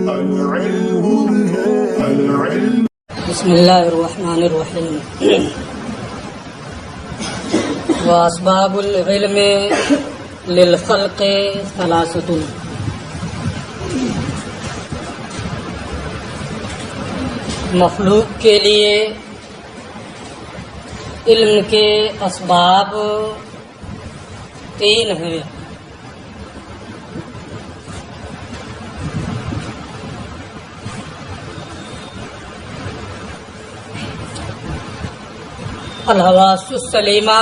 بسم اللہ الرحمن الرحیم واسباب العلم للخلق ثلاثۃ، مخلوق کے لیے علم کے اسباب تین ہیں۔ الحواس السلیمہ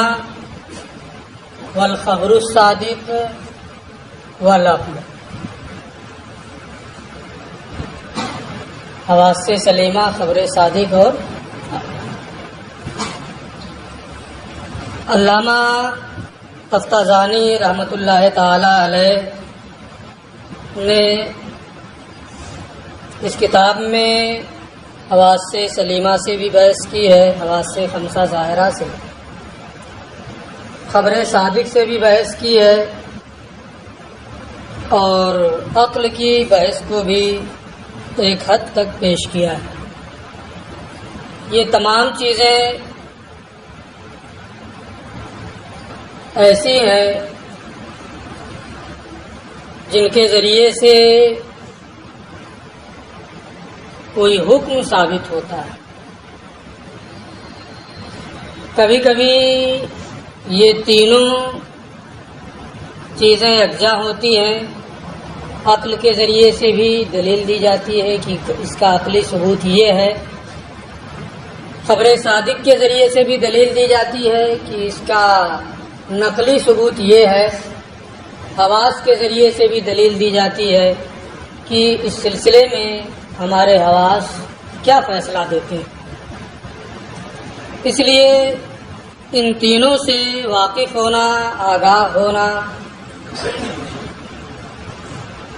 والخبر الصادق والعقل۔ حواس سلیمہ، خبر صادق اور علامہ قفطازانی رحمۃ اللہ تعالی علیہ نے اس کتاب میں حواس سلیمہ سے بھی بحث کی ہے، حواس خمسہ ظاہرہ سے، خبر صادق سے بھی بحث کی ہے، اور عقل کی بحث کو بھی ایک حد تک پیش کیا ہے۔ یہ تمام چیزیں ایسی ہیں جن کے ذریعے سے کوئی حکم ثابت ہوتا ہے۔ کبھی کبھی یہ تینوں چیزیں یکجا ہوتی ہیں، عقل کے ذریعے سے بھی دلیل دی جاتی ہے کہ اس کا عقلی ثبوت یہ ہے، خبر صادق کے ذریعے سے بھی دلیل دی جاتی ہے کہ اس کا نقلی ثبوت یہ ہے، حواس کے ذریعے سے بھی دلیل دی جاتی ہے کہ اس سلسلے میں ہمارے حواس کیا فیصلہ دیتے ہیں۔ اس لیے ان تینوں سے واقف ہونا، آگاہ ہونا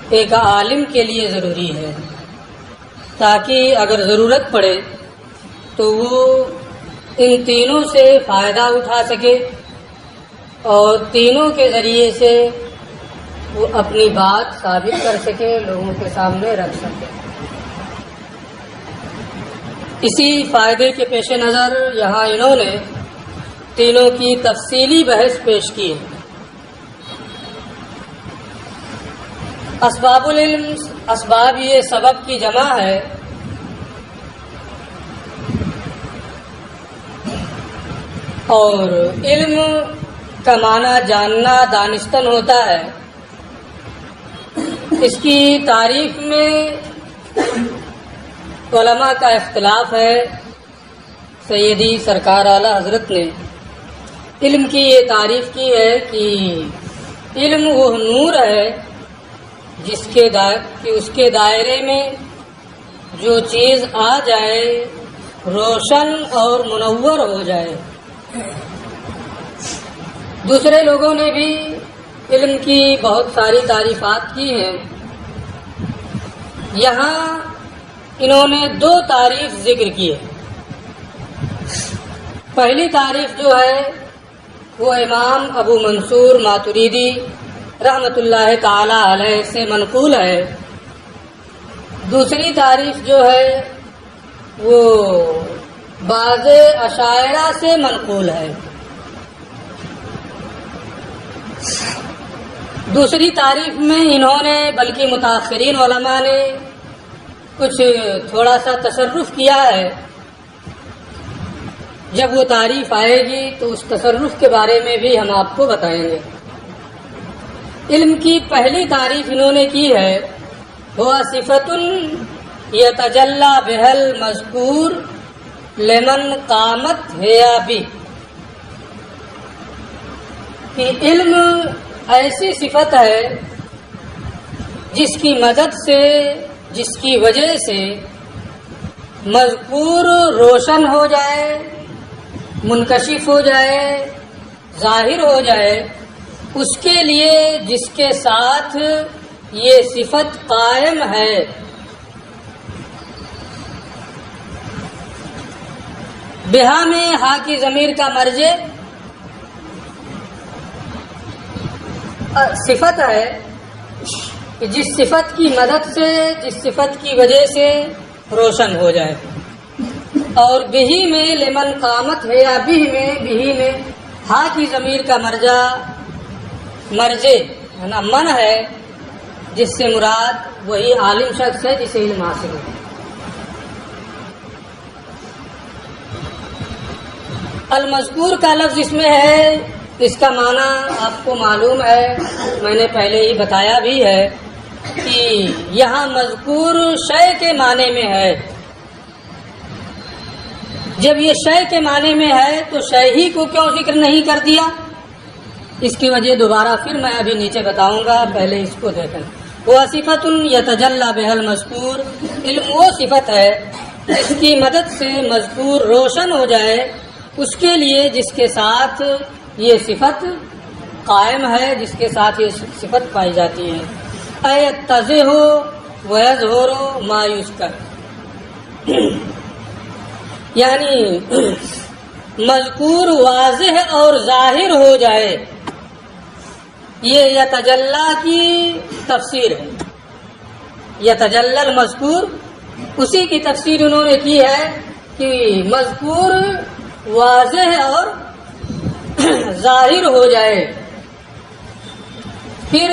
ایک عالم کے لیے ضروری ہے، تاکہ اگر ضرورت پڑے تو وہ ان تینوں سے فائدہ اٹھا سکے اور تینوں کے ذریعے سے وہ اپنی بات ثابت کر سکے، لوگوں کے سامنے رکھ سکے۔ اسی فائدے کے پیش نظر یہاں انہوں نے تینوں کی تفصیلی بحث پیش کی ہے۔ اسباب العلم، اسباب یہ سبب کی جمع ہے، اور علم کا معنی جاننا، دانستن ہوتا ہے۔ اس کی تعریف میں علماء کا اختلاف ہے۔ سیدی سرکار اعلی حضرت نے علم کی یہ تعریف کی ہے کہ علم وہ نور ہے اس کے دائرے میں جو چیز آ جائے روشن اور منور ہو جائے۔ دوسرے لوگوں نے بھی علم کی بہت ساری تعریفات کی ہیں، یہاں انہوں نے دو تعریف ذکر کی ہے۔ پہلی تعریف جو ہے وہ امام ابو منصور ماتریدی رحمۃ اللہ تعالی علیہ سے منقول ہے۔ دوسری تعریف جو ہے وہ بعض اشاعرہ سے منقول ہے۔ دوسری تعریف میں انہوں نے، بلکہ متاخرین علماء نے کچھ تھوڑا سا تصرف کیا ہے۔ جب وہ تعریف آئے گی تو اس تصرف کے بارے میں بھی ہم آپ کو بتائیں گے۔ علم کی پہلی تعریف انہوں نے کی ہے، وہ صفت یتجلی بہل مذکور لمن قامت حیابی، کہ علم ایسی صفت ہے جس کی مدد سے، جس کی وجہ سے مذکور روشن ہو جائے، منکشف ہو جائے، ظاہر ہو جائے، اس کے لیے جس کے ساتھ یہ صفت قائم ہے۔ بہا میں ہا کی ضمیر کا مرجع صفت ہے، کہ جس صفت کی مدد سے، جس صفت کی وجہ سے روشن ہو جائے. اور بہی میں لمن قامت ہے، یا بہی میں ہا کی ضمیر کا مرجے ہے نا، من ہے، جس سے مراد وہی عالم شخص ہے جسے علم حاصل ہو. المذکور کا لفظ اس میں ہے، اس کا معنی آپ کو معلوم ہے، میں نے پہلے ہی بتایا بھی ہے کہ یہاں مذکور شے کے معنی میں ہے. جب یہ شے کے معنی میں ہے تو شے ہی کو کیوں ذکر نہیں کر دیا؟ اس کی وجہ دوبارہ پھر میں ابھی نیچے بتاؤں گا، پہلے اس کو دیکھیں. وہ صفت یتجلی بها المذکور، علم وہ صفت ہے جس کی مدد سے مذکور روشن ہو جائے، اس کے لیے جس کے ساتھ یہ صفت قائم ہے، جس کے ساتھ یہ صفت پائی جاتی ہے. ایتضح ویظہر ما یذکر، یعنی مذکور واضح اور ظاہر ہو جائے. یہ یتجلی کی تفسیر ہے. یتجلی المذکور، اسی کی تفسیر انہوں نے کی ہے کہ مذکور واضح اور ظاہر ہو جائے. پھر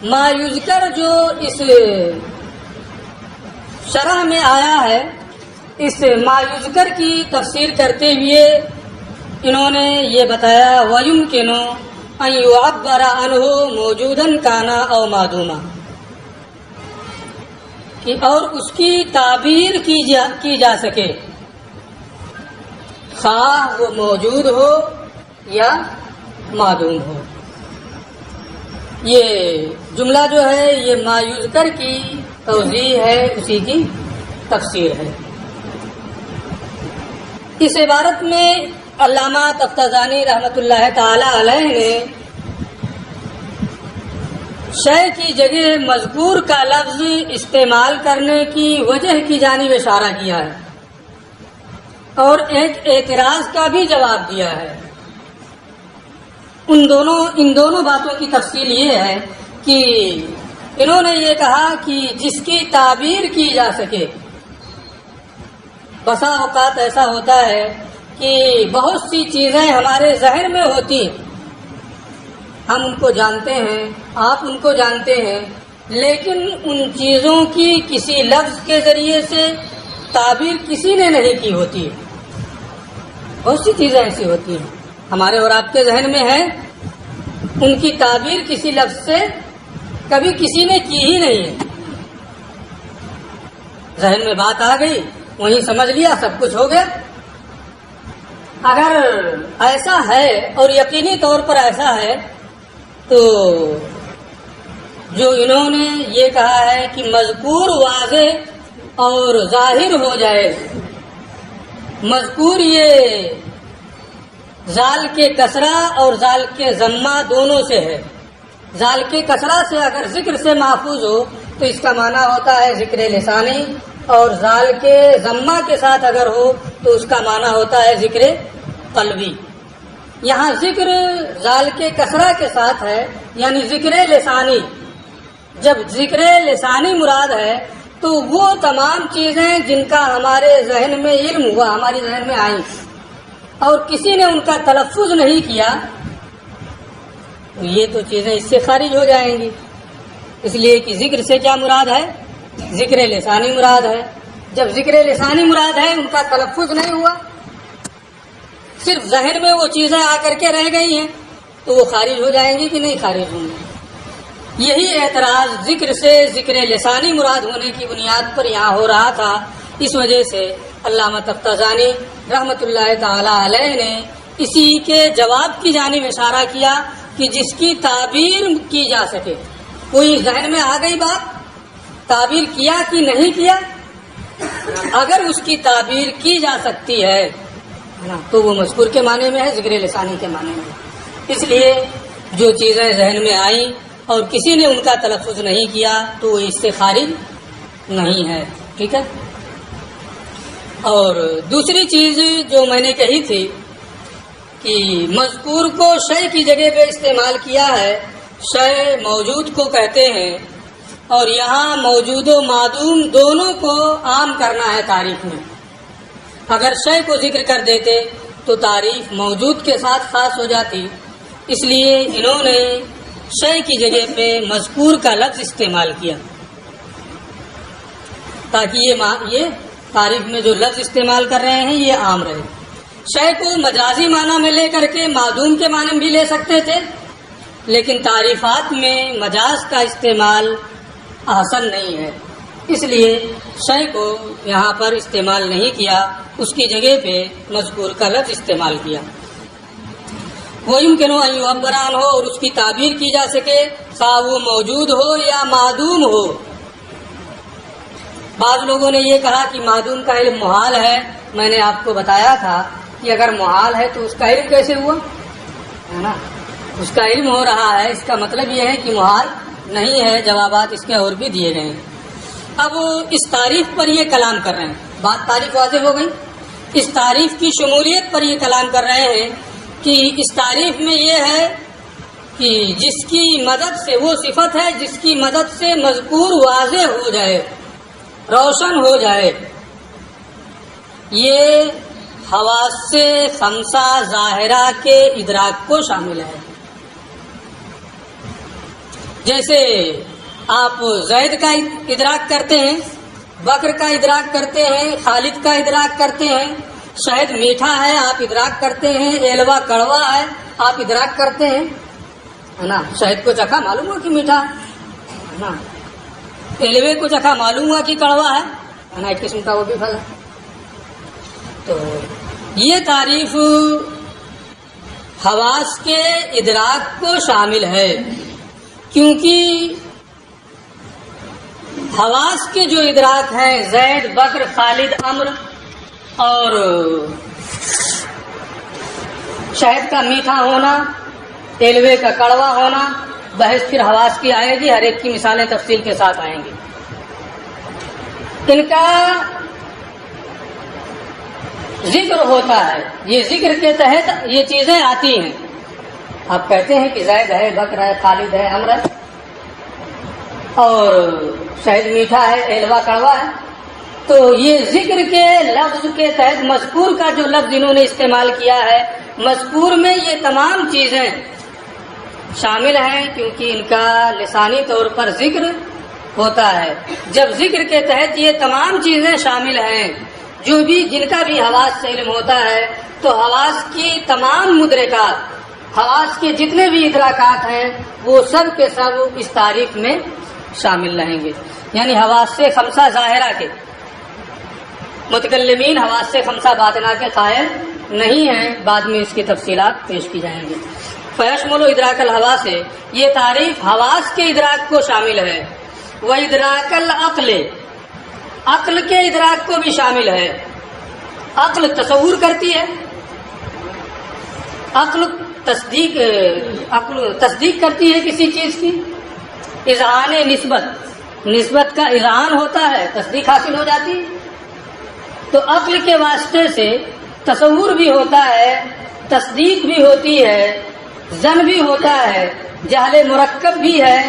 ما یذکر جو اس شرح میں آیا ہے، اس ما یذکر کی تفسیر کرتے ہوئے انہوں نے یہ بتایا وَيُمْكِنُ أَن يُعَبَّرَ عَنْهُ مَوْجُودًا كَانَ أَوْ مَعْدُومًا، کہ اور اس کی تعبیر کی جا سکے، خواہ وہ موجود ہو یا معدوم ہو. یہ جملہ جو ہے یہ ما یذکر کی توضیح ہے، اسی کی تفسیر ہے. اس عبارت میں علامہ تفتزانی رحمۃ اللہ تعالی علیہ نے شے کی جگہ مذکور کا لفظ استعمال کرنے کی وجہ کی جانب اشارہ کیا ہے، اور ایک اعتراض کا بھی جواب دیا ہے. ان دونوں باتوں کی تفصیل یہ ہے کہ انہوں نے یہ کہا کہ جس کی تعبیر کی جا سکے. بسا اوقات ایسا ہوتا ہے کہ بہت سی چیزیں ہمارے ذہن میں ہوتی، ہم ان کو جانتے ہیں، آپ ان کو جانتے ہیں، لیکن ان چیزوں کی کسی لفظ کے ذریعے سے تعبیر کسی نے نہیں کی ہوتی. بہت سی چیزیں ایسی ہوتی ہیں ہمارے اور آپ کے ذہن میں ہیں، ان کی تعبیر کسی لفظ سے کبھی کسی نے کی ہی نہیں ہے. ذہن میں بات آ گئی، وہیں سمجھ لیا، سب کچھ ہو گیا. اگر ایسا ہے اور یقینی طور پر ایسا ہے تو جو انہوں نے یہ کہا ہے کہ مذکور واضح اور ظاہر ہو جائے، مذکور یہ زال کے کسرہ اور زال کے ضمہ دونوں سے ہے. زال کے کسرہ سے اگر ذکر سے محفوظ ہو تو اس کا معنی ہوتا ہے ذکر لسانی، اور زال کے ضمہ کے ساتھ اگر ہو تو اس کا معنی ہوتا ہے ذکر قلبی. یہاں ذکر زال کے کسرہ کے ساتھ ہے، یعنی ذکر لسانی. جب ذکر لسانی مراد ہے تو وہ تمام چیزیں جن کا ہمارے ذہن میں علم ہوا، ہمارے ذہن میں آئیں اور کسی نے ان کا تلفظ نہیں کیا، تو یہ تو چیزیں اس سے خارج ہو جائیں گی. اس لیے کہ ذکر سے کیا مراد ہے؟ ذکر لسانی مراد ہے. جب ذکر لسانی مراد ہے، ان کا تلفظ نہیں ہوا، صرف ذہن میں وہ چیزیں آ کر کے رہ گئی ہیں، تو وہ خارج ہو جائیں گی کہ نہیں خارج ہوں گی. یہی اعتراض ذکر سے ذکر لسانی مراد ہونے کی بنیاد پر یہاں ہو رہا تھا. اس وجہ سے علامہ تفتزانی رحمۃ اللہ تعالی علیہ نے اسی کے جواب کی جانب اشارہ کیا کہ جس کی تعبیر کی جا سکے. کوئی ذہن میں آ گئی بات، تعبیر کیا کہ نہیں کیا، اگر اس کی تعبیر کی جا سکتی ہے تو وہ مذکور کے معنی میں ہے، ذکر لسانی کے معنی میں. اس لیے جو چیزیں ذہن میں آئیں اور کسی نے ان کا تلفظ نہیں کیا تو وہ اس سے خارج نہیں ہے. ٹھیک ہے. اور دوسری چیز جو میں نے کہی تھی کہ مذکور کو شے کی جگہ پہ استعمال کیا ہے، شے موجود کو کہتے ہیں، اور یہاں موجود و معدوم دونوں کو عام کرنا ہے تعریف میں۔ اگر شے کو ذکر کر دیتے تو تعریف موجود کے ساتھ خاص ہو جاتی، اس لیے انہوں نے شے کی جگہ پہ مذکور کا لفظ استعمال کیا تاکہ یہ تعریف میں جو لفظ استعمال کر رہے ہیں یہ عام رہے۔ شے کو مجازی معنی میں لے کر کے معدوم کے معنی میں بھی لے سکتے تھے، لیکن تعریفات میں مجاز کا استعمال آسن نہیں ہے، اس لیے شے کو یہاں پر استعمال نہیں کیا، اس کی جگہ پہ مذکور کا لفظ استعمال کیا۔ وہ یمکن ہو عبران ہو اور اس کی تعبیر کی جا سکے، خواہ وہ موجود ہو یا معدوم ہو۔ بعض لوگوں نے یہ کہا کہ معدوم کا علم محال ہے، میں نے آپ کو بتایا تھا کہ اگر محال ہے تو اس کا علم کیسے ہوا ہے نا، اس کا علم ہو رہا ہے، اس کا مطلب یہ ہے کہ محال نہیں ہے۔ جوابات اس کے اور بھی دیے گئے ہیں۔ اب اس تعریف پر یہ کلام کر رہے ہیں، بات تعریف واضح ہو گئی۔ اس تعریف کی شمولیت پر یہ کلام کر رہے ہیں کہ اس تعریف میں یہ ہے کہ جس کی مدد سے، وہ صفت ہے جس کی مدد سے مذکور واضح ہو جائے، روشن ہو جائے، یہ حواس خمسہ ظاہرہ کے ادراک کو شامل ہے۔ جیسے آپ زید کا ادراک کرتے ہیں، بکر کا ادراک کرتے ہیں، خالد کا ادراک کرتے ہیں، شہد میٹھا ہے آپ ادراک کرتے ہیں، ایلوا کڑوا ہے آپ ادراک کرتے ہیں، ہے نا۔ شہد کو چکھا معلوم ہوا کہ میٹھا ہے نا، ایلوے کو چکھا معلوم ہوا کہ کڑوا ہے نا، ایک قسم کا وہ بھی پھل ہے۔ تو یہ تعریف حواس کے ادراک کو شامل ہے، کیونکہ حواس کے جو ادراک ہیں زید، بکر، خالد، عمر اور شہد کا میٹھا ہونا، ایلوے کا کڑوا ہونا، بحث پھر حواس کی آئے گی، ہر ایک کی مثالیں تفصیل کے ساتھ آئیں گی۔ ان کا ذکر ہوتا ہے، یہ ذکر کے تحت یہ چیزیں آتی ہیں۔ آپ کہتے ہیں کہ زید ہے، بکر ہے، خالد ہے، عمر ہے، اور شہد میٹھا ہے، ایلوا کڑوا ہے، تو یہ ذکر کے لفظ کے تحت مذکور کا جو لفظ انہوں نے استعمال کیا ہے، مذکور میں یہ تمام چیزیں شامل ہیں، کیونکہ ان کا لسانی طور پر ذکر ہوتا ہے۔ جب ذکر کے تحت یہ تمام چیزیں شامل ہیں، جو بھی جن کا بھی حواس سے علم ہوتا ہے، تو حواس کی تمام مدرکات، حواس کے جتنے بھی ادراکات ہیں، وہ سب کے سب اس تعریف میں شامل رہیں گے۔ یعنی حواس سے خمسہ ظاہرہ کے متکلمین حواس سے خمسہ باطنہ کے قائل نہیں ہیں، بعد میں اس کی تفصیلات پیش کی جائیں گی۔ فیشمل و ادراک الحواس سے یہ تعریف حواس کے ادراک کو شامل ہے، وہ ادراک العقل، عقل کے ادراک کو بھی شامل ہے۔ عقل تصور کرتی ہے، عقل تصدیق کرتی ہے کسی چیز کی، اذعان نسبت کا اذعان ہوتا ہے، تصدیق حاصل ہو جاتی ہے۔ تو عقل کے واسطے سے تصور بھی ہوتا ہے، تصدیق بھی ہوتی ہے، ظن بھی ہوتا ہے، جہل مرکب بھی ہے،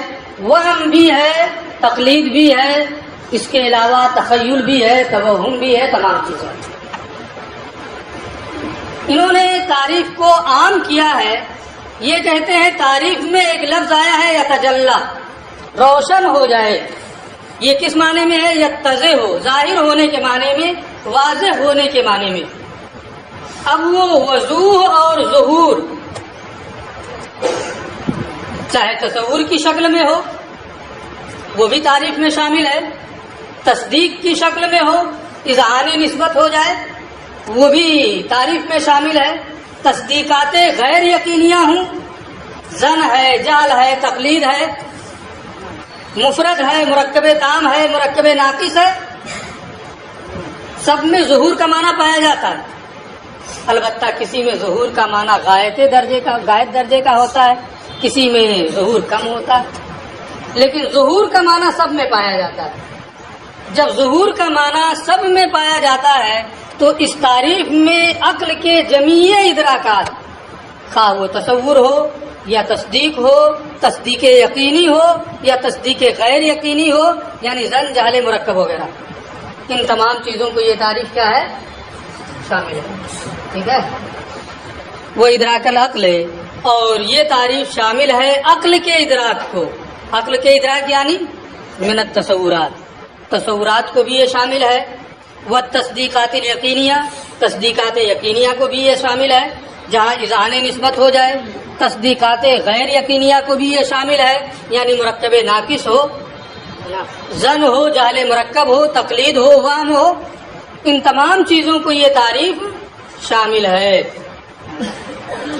وہم بھی ہے، تقلید بھی ہے، اس کے علاوہ تخیل بھی ہے، توہم بھی ہے، تمام چیزیں۔ انہوں نے تعریف کو عام کیا ہے، یہ کہتے ہیں تعریف میں ایک لفظ آیا ہے یتجلی، روشن ہو جائے، یہ کس معنی میں ہے؟ یتضح ہو، ظاہر ہونے کے معنی میں، واضح ہونے کے معنی میں۔ اب وہ وضوح اور ظہور چاہے تصور کی شکل میں ہو، وہ بھی تعریف میں شامل ہے، تصدیق کی شکل میں ہو، اذعان نسبت ہو جائے، وہ بھی تعریف میں شامل ہے، تصدیقات غیر یقینیہ ہوں، ظن ہے، جعل ہے، تقلید ہے، مفرد ہے، مرکب تام ہے، مرکب ناقص ہے، سب میں ظہور کا معنی پایا جاتا ہے۔ البتہ کسی میں ظہور کا معنی غائب درجے کا ہوتا ہے، کسی میں ظہور کم ہوتا ہے، لیکن ظہور کا معنی سب میں پایا جاتا ہے۔ جب ظہور کا معنی سب میں پایا جاتا ہے تو اس تعریف میں عقل کے جمیع ادراکات خواہ وہ تصور ہو یا تصدیق ہو، تصدیق یقینی ہو یا تصدیق غیر یقینی ہو، یعنی ظن، جہل مرکب وغیرہ، ان تمام چیزوں کو یہ تعریف کیا ہے؟ شامل ہے. ٹھیک ہے، وہ ادراک العقل ہے، اور یہ تعریف شامل ہے عقل کے ادراک کو. عقل کے ادراک یعنی من التصورات، تصورات کو بھی یہ شامل ہے. وہ تصدیقات یقینیہ، تصدیقات یقینیہ کو بھی یہ شامل ہے جہاں اذعان نسبت ہو جائے. تصدیقات غیر یقینیہ کو بھی یہ شامل ہے، یعنی مرکب ناقص ہو، ظن ہو، جہل مرکب ہو، تقلید ہو، وہم ہو، ان تمام چیزوں کو یہ تعریف شامل ہے.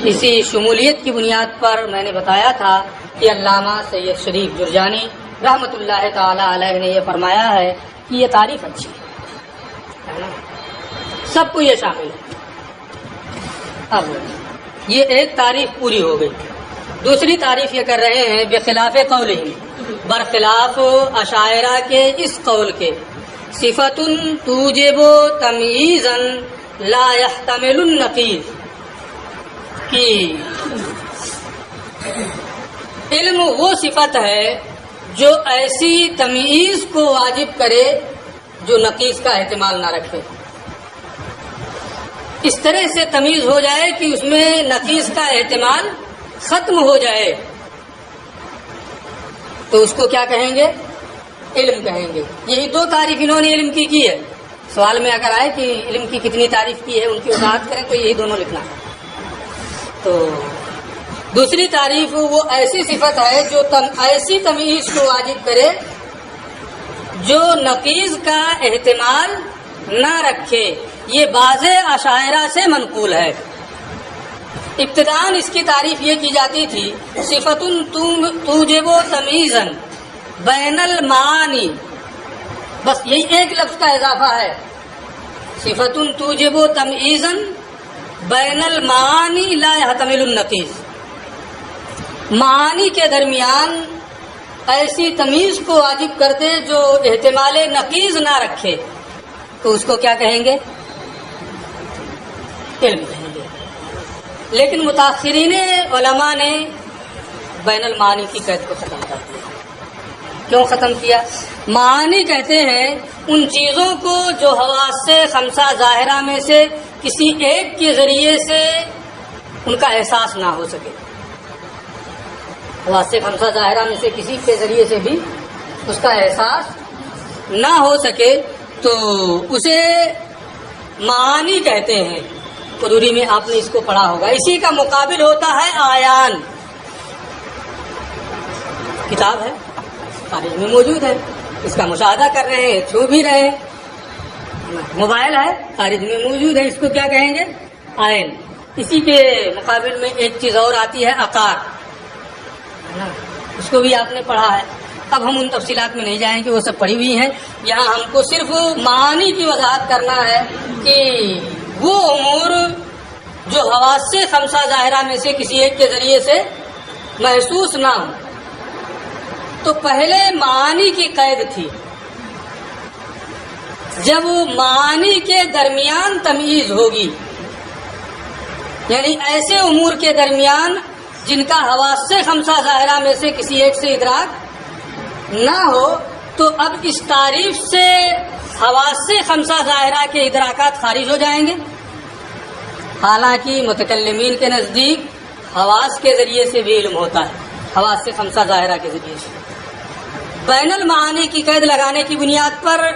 اسی شمولیت کی بنیاد پر میں نے بتایا تھا کہ علامہ سید شریف جرجانی رحمۃ اللہ تعالی علیہ نے یہ فرمایا ہے کہ یہ تعریف اچھی ہے، سب کو یہ شامل ہے. اب یہ ایک تعریف پوری ہو گئی. دوسری تعریف یہ کر رہے ہیں بخلاف قولہم، برخلاف اشاعرہ کے اس قول کے، صفت توجب تمییزا لا يحتمل النقیض، کہ علم وہ صفت ہے جو ایسی تمییز کو واجب کرے جو نقیض کا احتمال نہ رکھے. اس طرح سے تمیز ہو جائے کہ اس میں نقیض کا احتمال ختم ہو جائے، تو اس کو کیا کہیں گے؟ علم کہیں گے. یہی دو تعریف انہوں نے علم کی ہے. سوال میں اگر آئے کہ علم کی کتنی تعریف کی ہے، ان کی وضاحت کریں تو یہی دونوں لکھنا. تو دوسری تعریف وہ ایسی صفت ہے جو ایسی تمیز کو واجب کرے جو نقیض کا احتمال نہ رکھے. یہ بعض اشاعرہ سے منقول ہے. ابتداءً اس کی تعریف یہ کی جاتی تھی، صفت توجب تمییزا بین المعانی، بس یہی ایک لفظ کا اضافہ ہے، صفت توجب تمییزا بین المعانی لا يحتمل النقیض. معانی کے درمیان ایسی تمیز کو واجب کر دے جو احتمال نقیض نہ رکھے، تو اس کو کیا کہیں گے؟ علم کہیں گے. لیکن متاثرین علماء نے بین المعانی کی قید کو ختم کر دیا. کیوں ختم کیا؟ معانی کہتے ہیں ان چیزوں کو جو حواس خمسہ ظاہرہ میں سے کسی ایک کے ذریعے سے ان کا احساس نہ ہو سکے. حواس خمسہ ظاہرہ میں سے کسی کے ذریعے سے بھی اس کا احساس نہ ہو سکے تو اسے معانی کہتے ہیں. قدوری میں آپ نے اس کو پڑھا ہوگا. اسی کا مقابل ہوتا ہے آیان. کتاب ہے، خارج میں موجود ہے، اس کا مشاہدہ کر رہے ہیں، چھو بھی رہے ہیں. موبائل ہے، خارج میں موجود ہے، اس کو کیا کہیں گے؟ آئین. اسی کے مقابل میں ایک چیز اور آتی ہے عقار، اس کو بھی آپ نے پڑھا ہے. اب ہم ان تفصیلات میں نہیں جائیں کہ وہ سب پڑھی ہوئی ہیں. یہاں ہم کو صرف معانی کی وضاحت کرنا ہے کہ وہ امور جو حواس خمسہ ظاہرہ میں سے کسی ایک کے ذریعے سے محسوس نہ ہو. تو پہلے معانی کی قید تھی. جب معانی کے درمیان تمیز ہوگی، یعنی ایسے امور کے درمیان جن کا حواس خمسہ ظاہرہ میں سے کسی ایک سے ادراک نہ ہو، تو اب اس تعریف سے حواس خمسہ ظاہرہ کے ادراکات خارج ہو جائیں گے. حالانکہ متکلمین کے نزدیک حواس کے ذریعے سے بھی علم ہوتا ہے، حواس خمسہ ظاہرہ کے ذریعے سے. بین المعانی کی قید لگانے کی بنیاد پر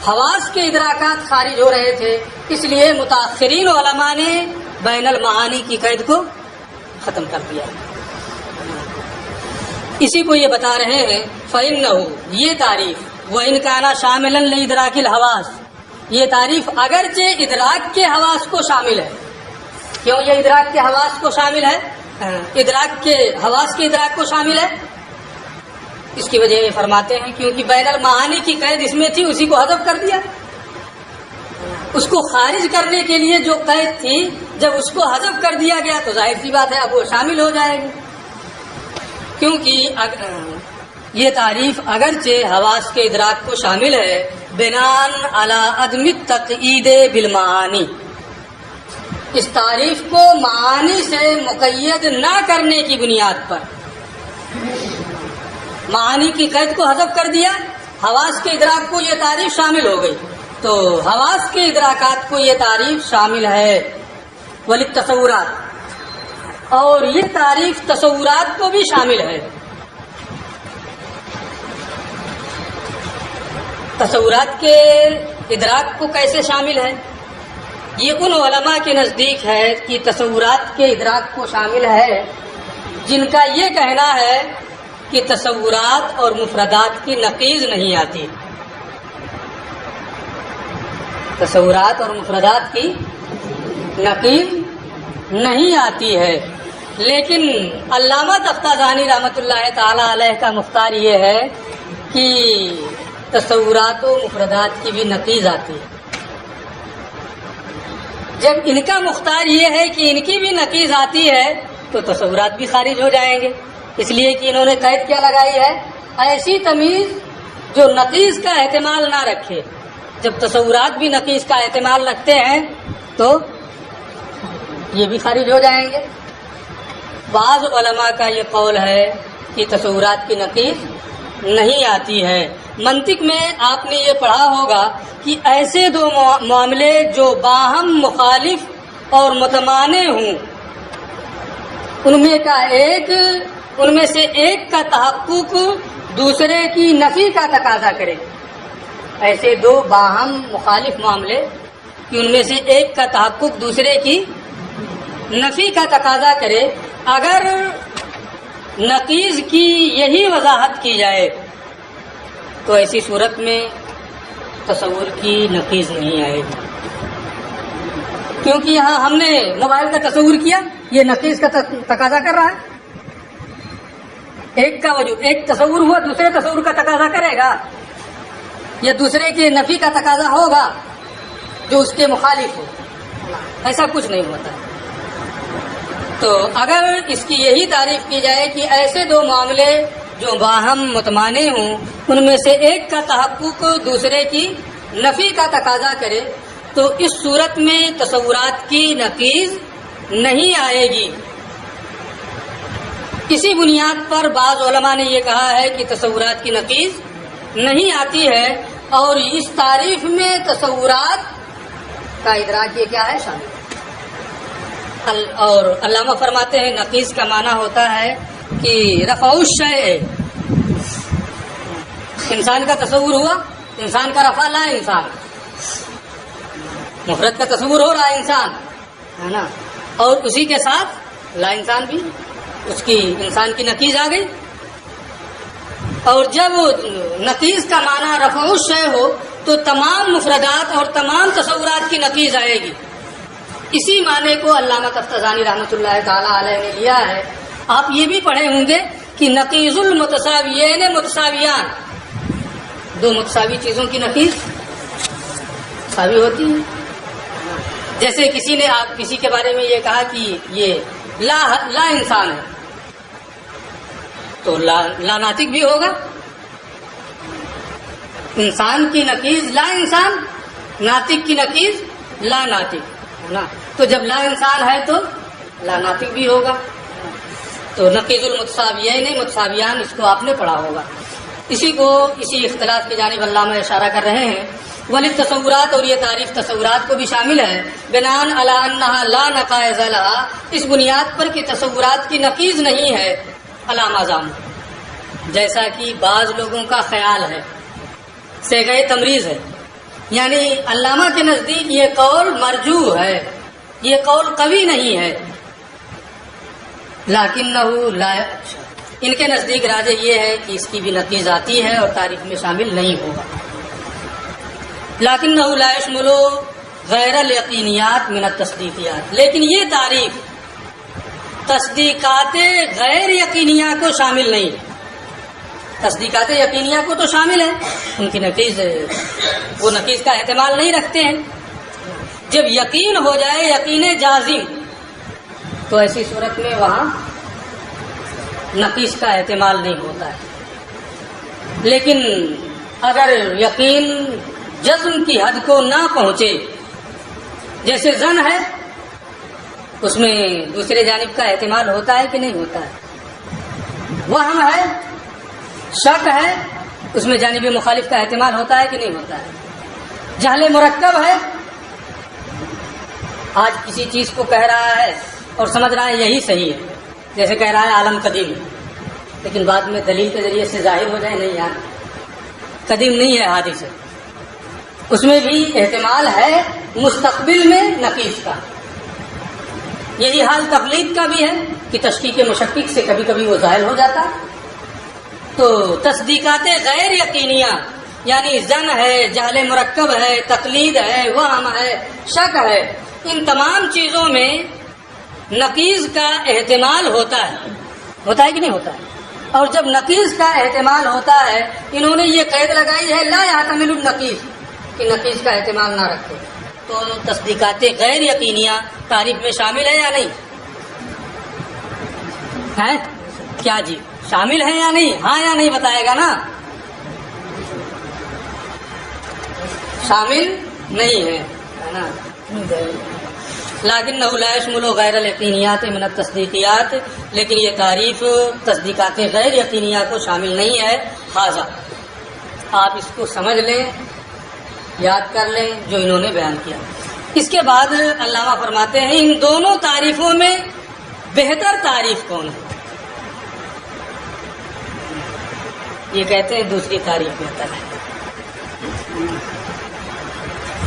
حواس کے ادراکات خارج ہو رہے تھے، اس لیے متاثرین علماء نے بین المعانی کی قید کو ختم کر دیا. اسی کو یہ بتا رہے ہیں فَإِنَّهُ، یہ تعریف وَإِنْ كَانَ شَامِلًا لِإِدْرَاكِ الْحَوَاسِ، یہ تعریف اگرچہ ادراک کے حواس کو شامل ہے. کیوں یہ ادراک کے حواس کو شامل ہے؟ ادراک کے حواس کے ادراک کو شامل ہے. اس کی وجہ یہ فرماتے ہیں کیونکہ بین المعانی کی قید اس میں تھی، اسی کو حذف کر دیا. اس کو خارج کرنے کے لیے جو قید تھی، جب اس کو حذف کر دیا گیا تو ظاہر سی بات ہے اب وہ شامل ہو جائے گی. کیونکہ یہ تعریف اگرچہ حواس کے ادراک کو شامل ہے، بناء علی عدم التقیید بالمعانی، اس تعریف کو معانی سے مقید نہ کرنے کی بنیاد پر معانی کی قید کو حذف کر دیا، حواس کے ادراک کو یہ تعریف شامل ہو گئی، تو حواس کے ادراکات کو یہ تعریف شامل ہے وللتصورات، اور یہ تعریف تصورات کو بھی شامل ہے۔ تصورات کے ادراک کو کیسے شامل ہے؟ یہ ان علماء کے نزدیک ہے کہ تصورات کے ادراک کو شامل ہے جن کا یہ کہنا ہے کہ تصورات اور مفردات کی نقیض نہیں آتی، تصورات اور مفردات کی نقیض نہیں آتی ہے۔ لیکن علامہ تفتازانی رحمۃ اللہ تعالی علیہ کا مختار یہ ہے کہ تصورات و مفردات کی بھی نقیض آتی ہے۔ جب ان کا مختار یہ ہے کہ ان کی بھی نقیض آتی ہے تو تصورات بھی خارج ہو جائیں گے، اس لیے کہ انہوں نے قید کیا لگائی ہے، ایسی تمیز جو نقیض کا احتمال نہ رکھے۔ جب تصورات بھی نقیض کا احتمال رکھتے ہیں تو یہ بھی خارج ہو جائیں گے۔ بعض علماء کا یہ قول ہے کہ تصورات کی نقیض نہیں آتی ہے۔ منطق میں آپ نے یہ پڑھا ہوگا کہ ایسے دو معاملے جو باہم مخالف اور متمانع ہوں، ان میں سے ایک کا تحقق دوسرے کی نفی کا تقاضا کرے۔ ایسے دو باہم مخالف معاملے کہ ان میں سے ایک کا تحقق دوسرے کی نفی کا تقاضا کرے، اگر نقیض کی یہی وضاحت کی جائے تو ایسی صورت میں تصور کی نقیض نہیں آئے گی، کیونکہ یہاں ہم نے موبائل کا تصور کیا، یہ نقیض کا تقاضا کر رہا ہے۔ ایک کا وجود، ایک تصور ہوا دوسرے تصور کا تقاضا کرے گا، یا دوسرے کے نفی کا تقاضا ہوگا جو اس کے مخالف ہو، ایسا کچھ نہیں ہوتا۔ تو اگر اس کی یہی تعریف کی جائے کہ ایسے دو معاملے جو باہم متمانع ہوں، ان میں سے ایک کا تحقق دوسرے کی نفی کا تقاضا کرے، تو اس صورت میں تصورات کی نقیض نہیں آئے گی۔ اسی بنیاد پر بعض علماء نے یہ کہا ہے کہ تصورات کی نقیض نہیں آتی ہے، اور اس تعریف میں تصورات کا ادراک یہ کیا ہے شامل۔ اور علامہ فرماتے ہیں نقیض کا معنی ہوتا ہے کہ رفع الشیء، انسان کا تصور ہوا، انسان کا رفع لا انسان، مفرد کا تصور ہو رہا ہے انسان، ہے نا، اور اسی کے ساتھ لا انسان بھی، اس کی انسان کی نقیض آ گئی۔ اور جب نقیض کا معنی رفع الشیء ہو تو تمام مفردات اور تمام تصورات کی نقیض آئے گی۔ اسی معنی کو علامہ تفتازانی رحمۃ اللہ تعالی علیہ نے لیا ہے۔ آپ یہ بھی پڑھے ہوں گے کہ نقیض المتساویین متساویان، دو متساوی چیزوں کی نقیض مساوی ہوتی ہے۔ جیسے کسی نے آپ کسی کے بارے میں یہ کہا کہ یہ لا انسان ہے، تو لا ناطق بھی ہوگا۔ انسان کی نقیض لا انسان، ناطق کی نقیض لا ناطق، تو جب لا انسان ہے تو لا ناطق بھی ہوگا۔ تو نقیض المتساویین متساویان، اس کو آپ نے پڑھا ہوگا۔ اسی اختلاف کی جانب علامہ اشارہ کر رہے ہیں۔ وللتصورات، اور یہ تعریف تصورات کو بھی شامل ہے، بناءً علی انہا لا نقائض لہا، اس بنیاد پر کہ تصورات کی نقیض نہیں ہے، علامہ زام، جیسا کہ بعض لوگوں کا خیال ہے، صیغہ تمریض ہے، یعنی علامہ کے نزدیک یہ قول مرجوح ہے، یہ قول قوی نہیں ہے، لیکنہ لا، ان کے نزدیک راجح یہ ہے کہ اس کی بھی نقیض آتی ہے اور تعریف میں شامل نہیں ہوگا۔ لیکنہ لا یشمل غیر الیقینیات من التصدیقیات، لیکن یہ تعریف تصدیقات غیر یقینیہ کو شامل نہیں، تصدیقات یقینیہ کو تو شامل ہے، ان کی نقیض، وہ نقیض کا احتمال نہیں رکھتے ہیں۔ جب یقین ہو جائے، یقین جازم، تو ایسی صورت میں وہاں نقیض کا احتمال نہیں ہوتا ہے۔ لیکن اگر یقین جزم کی حد کو نہ پہنچے، جیسے زن ہے، اس میں دوسرے جانب کا احتمال ہوتا ہے کہ نہیں ہوتا ہے؟ وہم ہے، شک ہے، اس میں جانب مخالف کا احتمال ہوتا ہے کہ نہیں ہوتا ہے؟ جہل مرکب ہے، آج کسی چیز کو کہہ رہا ہے اور سمجھ رہا ہے یہی صحیح ہے، جیسے کہہ رہا ہے عالم قدیم، لیکن بعد میں دلیل کے ذریعے سے ظاہر ہو جائے نہیں یار قدیم نہیں ہے، حادث ہے، اس میں بھی احتمال ہے مستقبل میں نقیص کا۔ یہی حال تقلید کا بھی ہے کہ تشکیک مشکک سے کبھی کبھی وہ ظاہر ہو جاتا۔ تو تصدیقات غیر یقینیہ یعنی زن ہے، جہل مرکب ہے، تقلید ہے، وہم ہے، شک ہے، ان تمام چیزوں میں نقیض کا احتمال ہوتا ہے کہ نہیں ہوتا ہے؟ اور جب نقیض کا احتمال ہوتا ہے، انہوں نے یہ قید لگائی ہے لا یحتمل النقیض، کہ نقیض کا احتمال نہ رکھے، تو تصدیقات غیر یقینیہ تعریف میں شامل ہے یا نہیں ہے؟ کیا جی شامل ہے یا نہیں؟ ہاں یا نہیں بتائے گا نا؟ شامل نہیں ہے نا؟ لیکن لا يشمل غیر الیقینیات من التصدیقیات، لیکن یہ تعریف تصدیقات غیر یقینیہ کو شامل نہیں ہے۔ خاصا آپ اس کو سمجھ لیں، یاد کر لیں جو انہوں نے بیان کیا۔ اس کے بعد علامہ فرماتے ہیں ان دونوں تعریفوں میں بہتر تعریف کون ہے؟ یہ کہتے ہیں دوسری تعریف بہتر ہے۔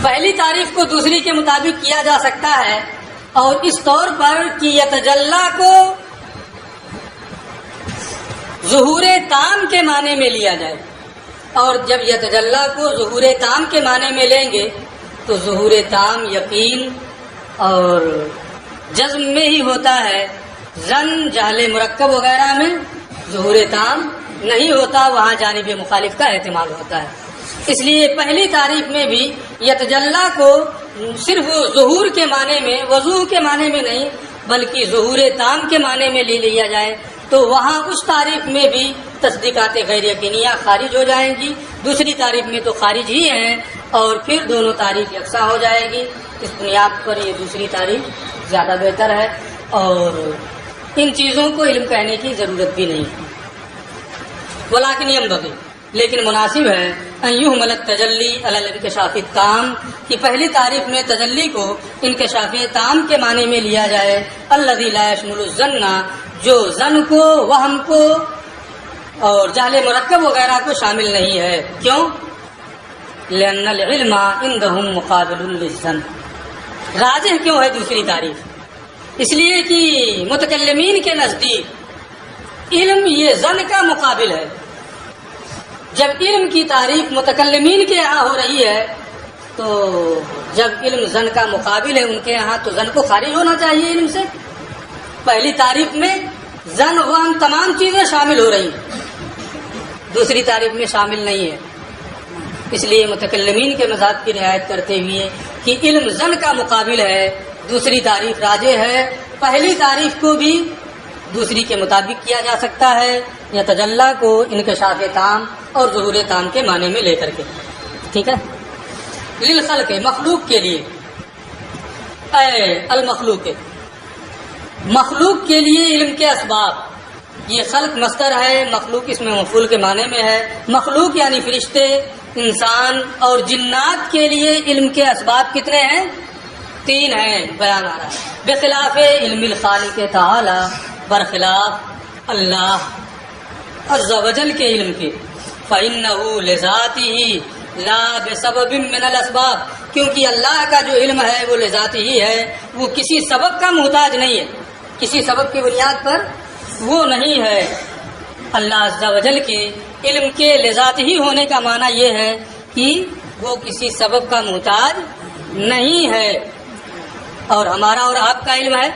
پہلی تعریف کو دوسری کے مطابق کیا جا سکتا ہے، اور اس طور پر کہ یتجلا کو ظہور تام کے معنی میں لیا جائے، اور جب یتجلا کو ظہور تام کے معنی میں لیں گے تو ظہور تام یقین اور جزم میں ہی ہوتا ہے، زن جہل مرکب وغیرہ میں ظہور تام نہیں ہوتا، وہاں جانب مخالف کا احتمال ہوتا ہے۔ اس لیے پہلی تعریف میں بھی یتجلا کو صرف ظہور کے معنی میں، وضوح کے معنی میں نہیں بلکہ ظہور تام کے معنی میں لے لیا جائے تو وہاں اس تعریف میں بھی تصدیقات غیر یقینیہ خارج ہو جائیں گی، دوسری تعریف میں تو خارج ہی ہیں، اور پھر دونوں تعریف یکساں ہو جائے گی۔ اس بنیاد پر یہ دوسری تعریف زیادہ بہتر ہے، اور ان چیزوں کو علم کہنے کی ضرورت بھی نہیں ہے۔ ولیکن ینبغی، لیکن مناسب ہے ان یحمل التجلی علی الانکشاف التام، کہ پہلی تعریف میں تجلی کو انکشاف تام کے معنی میں لیا جائے، الذی لا یشمل الظن، جو ظن کو، وہم کو اور جہل مرکب وغیرہ کو شامل نہیں ہے۔ کیوں؟ لأن العلم عندهم مقابل للظن، راجح کیوں ہے دوسری تعریف؟ اس لیے کہ متکلمین کے نزدیک علم یہ ظن کا مقابل ہے۔ جب علم کی تعریف متکلمین کے یہاں ہو رہی ہے تو جب علم ظن کا مقابل ہے ان کے یہاں تو ظن کو خارج ہونا چاہیے علم سے۔ پہلی تعریف میں ظن وہم تمام چیزیں شامل ہو رہی ہیں، دوسری تعریف میں شامل نہیں ہے۔ اس لیے متکلمین کے مذہب کی رعایت کرتے ہوئے کہ علم ظن کا مقابل ہے، دوسری تعریف راجح ہے، پہلی تعریف کو بھی دوسری کے مطابق کیا جا سکتا ہے، یا تجلا کو انکشاف تام اور ظہور تام کے معنی میں لے کر کے، ٹھیک ہے۔ للخلق، مخلوق کے لیے، المخلوق، مخلوق کے لیے علم کے اسباب، یہ خلق مصدر ہے، مخلوق اس میں مفعول کے معنی میں ہے۔ مخلوق یعنی فرشتے، انسان اور جنات کے لیے علم کے اسباب کتنے ہیں؟ 3 ہیں، بیان آ رہا ہے۔ بخلاف علم الخالق تعالی، برخلاف اللہ عز و جل کے علم کے، فإنه لذاته لا بسبب من الاسباب، کیونکہ اللہ کا جو علم ہے وہ لذات ہی ہے، وہ کسی سبب کا محتاج نہیں ہے، کسی سبب کی بنیاد پر وہ نہیں ہے۔ اللہ عز و جل کے علم کے لذات ہی ہونے کا معنی یہ ہے کہ وہ کسی سبب کا محتاج نہیں ہے، اور ہمارا اور آپ کا علم ہے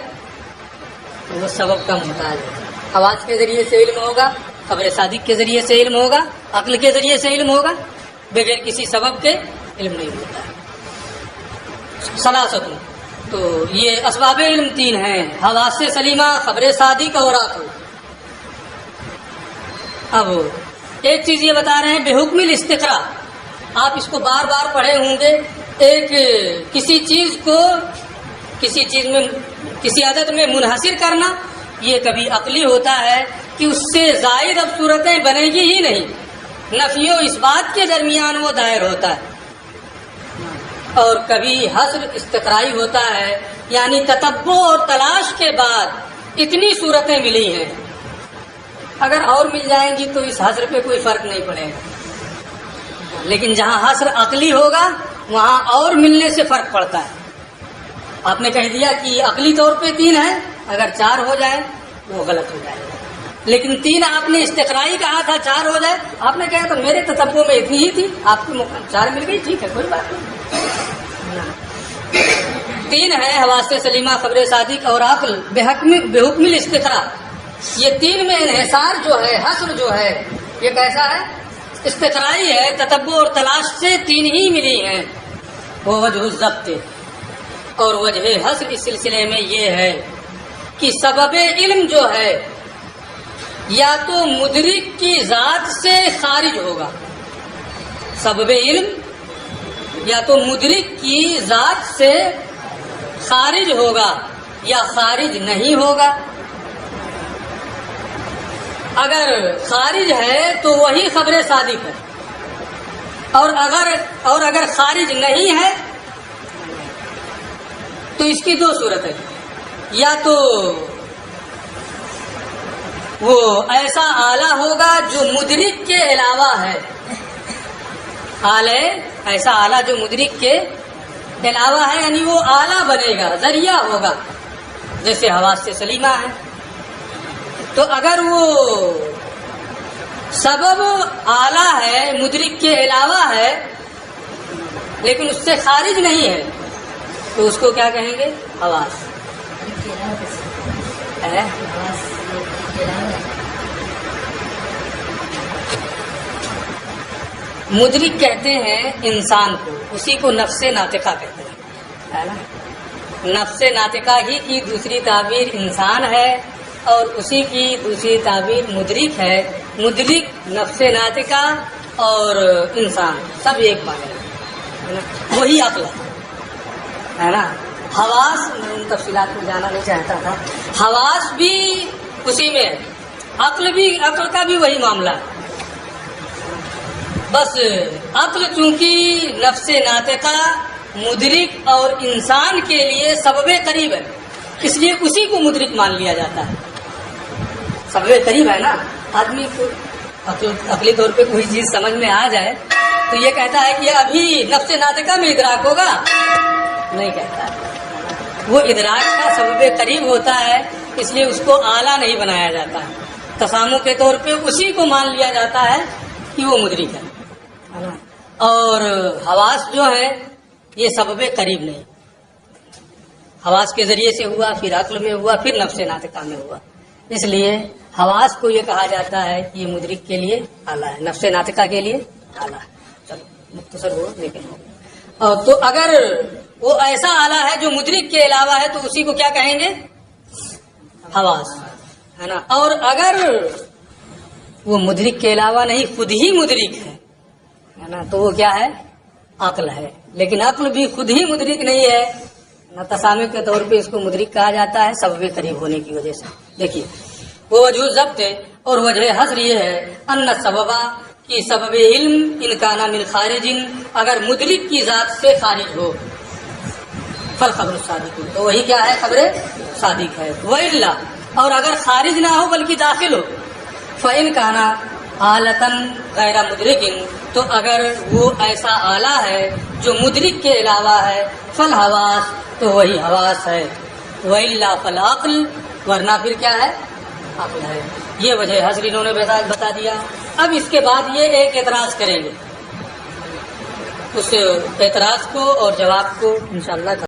وہ سبب کا محتاج ہے۔ آواز کے ذریعے سے علم ہوگا، خبر صادق کے ذریعے سے علم ہوگا، عقل کے ذریعے سے علم ہوگا، بغیر کسی سبب کے علم نہیں ہوتا ہے۔ ثلاثۃ، تو یہ اسباب علم 3 ہیں، حواس سلیمہ، خبر صادق اور عقل۔ اب ایک چیز یہ بتا رہے ہیں بے حکم الاستقراء، آپ اس کو بار بار پڑھے ہوں گے، ایک کسی چیز کو کسی چیز میں کسی عدد میں منحصر کرنا یہ کبھی عقلی ہوتا ہے کہ اس سے زائد اب صورتیں بنے گی ہی نہیں، نفی و اس بات کے درمیان وہ دائر ہوتا ہے. اور کبھی حصر استقرائی ہوتا ہے، یعنی تتبع اور تلاش کے بعد اتنی صورتیں ملی ہیں، اگر اور مل جائیں گی تو اس حصر پہ کوئی فرق نہیں پڑے گا. لیکن جہاں حصر عقلی ہوگا وہاں اور ملنے سے فرق پڑتا ہے. آپ نے کہہ دیا کہ عقلی طور پہ 3 ہے، اگر 4 ہو جائے وہ غلط ہو جائے گا. لیکن 3 آپ نے استقرائی کہا تھا، 4 ہو جائے آپ نے کہا تو میرے تتبع میں اتنی ہی تھی، آپ کی 4 مل گئی، ٹھیک ہے کوئی بات نہیں. 3 ہے حواس سلیمہ، خبر صادق اور عقل بحکم الاستقراء. یہ 3 میں انحصار جو ہے، حصر جو ہے، یہ کیسا ہے؟ استقرائی ہے. تتبع اور تلاش سے 3 ہی ملی ہیں، وہ وجہ الضبط. اور وجہ حصر اس سلسلے میں یہ ہے کہ سبب علم جو ہے یا تو مدرک کی ذات سے خارج ہوگا، سبب علم یا تو مدرک کی ذات سے خارج ہوگا یا خارج نہیں ہوگا. اگر خارج ہے تو وہی خبر صادق ہے، اور اگر خارج نہیں ہے تو اس کی 2 صورت ہے. یا تو وہ ایسا آلہ ہوگا جو مدرک کے علاوہ ہے، ایسا آلہ جو مدرک کے علاوہ ہے، یعنی وہ آلہ بنے گا، ذریعہ ہوگا، جیسے حواس سلیمہ ہے. تو اگر وہ سبب آلہ ہے، مدرک کے علاوہ ہے، لیکن اس سے خارج نہیں ہے، تو اس کو کیا کہیں گے؟ حواس. مدرک کہتے ہیں انسان کو، اسی کو نفس ناطقہ کہتے ہیں، ہے نا. نفس ناطقہ ہی کی دوسری تعبیر انسان ہے اور اسی کی دوسری تعبیر مدرک ہے. مدرک، نفس ناطقہ اور انسان سب ایک معنی ہے، وہی عقل ہے نا. حواس، میں ان تفصیلات میں جانا نہیں چاہتا تھا، حواس بھی اسی میں ہے، عقل کا بھی وہی معاملہ ہے. بس عقل چونکہ نفس ناطقہ، مدرک اور انسان کے لیے سبب قریب ہے، اس لیے اسی کو مدرک مان لیا جاتا ہے. سبب قریب ہے نا. آدمی کو عقلی طور پہ کوئی چیز سمجھ میں آ جائے تو یہ کہتا ہے کہ ابھی نفس ناطقہ میں ادراک ہوگا، نہیں کہتا ہے. وہ ادراک کا سبب قریب ہوتا ہے، اس لیے اس کو اعلیٰ نہیں بنایا جاتا ہے. تسامح کے طور پہ اسی کو مان لیا جاتا ہے کہ وہ مدرک ہے. اور حواس جو ہے یہ سبب قریب نہیں، حواس کے ذریعے سے ہوا، پھر عقل میں ہوا، پھر نفس ناطقہ میں ہوا. اس لیے حواس کو یہ کہا جاتا ہے کہ یہ مدرک کے لیے اعلیٰ ہے، نفس ناطقہ کے لیے اعلیٰ ہے. چلو مختصر ہو لیکن ہو. اور تو اگر وہ ایسا آلہ ہے جو مدرک کے علاوہ ہے تو اسی کو کیا کہیں گے؟ حواس، ہے نا. اور اگر وہ مدرک کے علاوہ نہیں، خود ہی مدرک ہے نا، تو وہ کیا ہے؟ عقل ہے. لیکن عقل بھی خود ہی مدرک نہیں ہے نا، تسامح کے طور پہ اس کو مدرک کہا جاتا ہے سبب قریب ہونے کی وجہ سے. دیکھیے وہ وجہ ضبط ہے اور وجہ حصر یہ ہے ان سببا کی سبب علم انکان من خارج، اگر مدرک کی ذات سے خارج ہو، فل خبر صادق، تو وہی کیا ہے؟ خبر صادق ہے. وَإِلَّا، اور اگر خارج نہ ہو بلکہ داخل ہو، فَإِنْ كَانَ آلَةً غیر مدرک، تو اگر وہ ایسا آلہ ہے جو مدرک کے علاوہ ہے، فل حواس، تو وہی حواس ہے. وَإِلَّا فَالْعَقْلُ، ورنہ پھر کیا ہے؟ عقل ہے. یہ وجہ حصر انہوں نے بتا دیا. اب اس کے بعد یہ ایک اعتراض کریں گے، اس اعتراض کو اور جواب کو انشاءاللہ